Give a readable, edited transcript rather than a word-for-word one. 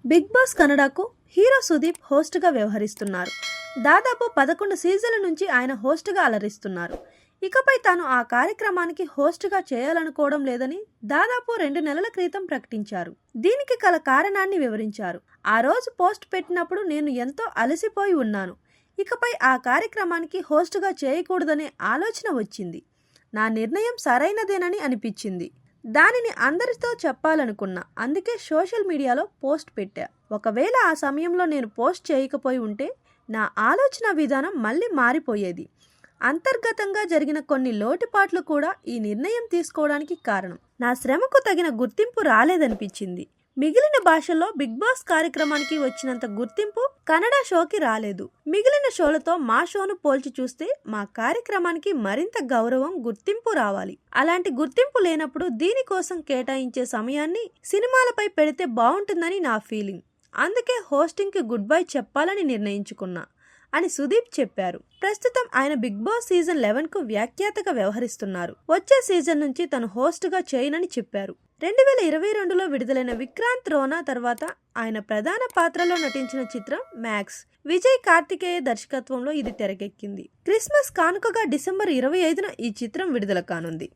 Big boss కన్నడకు hero Sudeep హోస్ట్గా వ్యవహరిస్తున్నారు. దాదాపు 11 సీజన్ల నుంచి ఆయన హోస్ట్గా అలరిస్తున్నారు. ఇకపై తాను ఆ కార్యక్రమానికి హోస్ట్గా చేయాలనుకోవడం లేదని దాదాపు 2 నెలల క్రితం ప్రకటించారు. దీనికి గల కారణాన్ని వివరించారు. ఆ రోజు పోస్ట్ పెట్టినప్పుడు నేను ఎంతో అలసిపోయి ఉన్నాను. ఇకపై ఆ కార్యక్రమానికి హోస్ట్గా చేయకూడదనే ఆలోచన వచ్చింది. నా నిర్ణయం సరైనదేనని అనిపించింది. దానిని అందరితో చెప్పాలనుకున్నా. అందుకే సోషల్ మీడియాలో పోస్ట్ పెట్టా. ఒకవేళ ఆ సమయంలో నేను పోస్ట్ చేయకపోయి ఉంటే నా ఆలోచన విధానం మళ్ళీ మారిపోయేది. అంతర్గతంగా జరిగిన కొన్ని లోటుపాట్లు కూడా ఈ నిర్ణయం తీసుకోవడానికి కారణం. నా శ్రమకు తగిన గుర్తింపు రాలేదనిపించింది. మిగిలిన భాషల్లో బిగ్ బాస్ కార్యక్రమానికి వచ్చినంత గుర్తింపు కన్నడ షోకి రాలేదు. మిగిలిన షోలతో మా షోను పోల్చి చూస్తే మా కార్యక్రమానికి మరింత గౌరవం, గుర్తింపు రావాలి. అలాంటి గుర్తింపు లేనప్పుడు దీనికోసం కేటాయించే సమయాన్ని సినిమాలపై పెడితే బాగుంటుందని నా ఫీలింగ్. అందుకే హోస్టింగ్కి గుడ్ బై చెప్పాలని నిర్ణయించుకున్నా అని సుదీప్ చెప్పారు. ప్రస్తుతం ఆయన బిగ్ బాస్ సీజన్ 11కు వ్యాఖ్యాతగా వ్యవహరిస్తున్నారు. వచ్చే సీజన్ నుంచి తను హోస్ట్గా చేయనని చెప్పారు. 2022లో విడుదలైన విక్రాంత్ రోనా తర్వాత ఆయన ప్రధాన పాత్రలో నటించిన చిత్రం మ్యాక్స్. విజయ్ కార్తికేయ దర్శకత్వంలో ఇది తెరకెక్కింది. క్రిస్మస్ కానుకగా డిసెంబర్ 25న ఈ చిత్రం విడుదల కానుంది.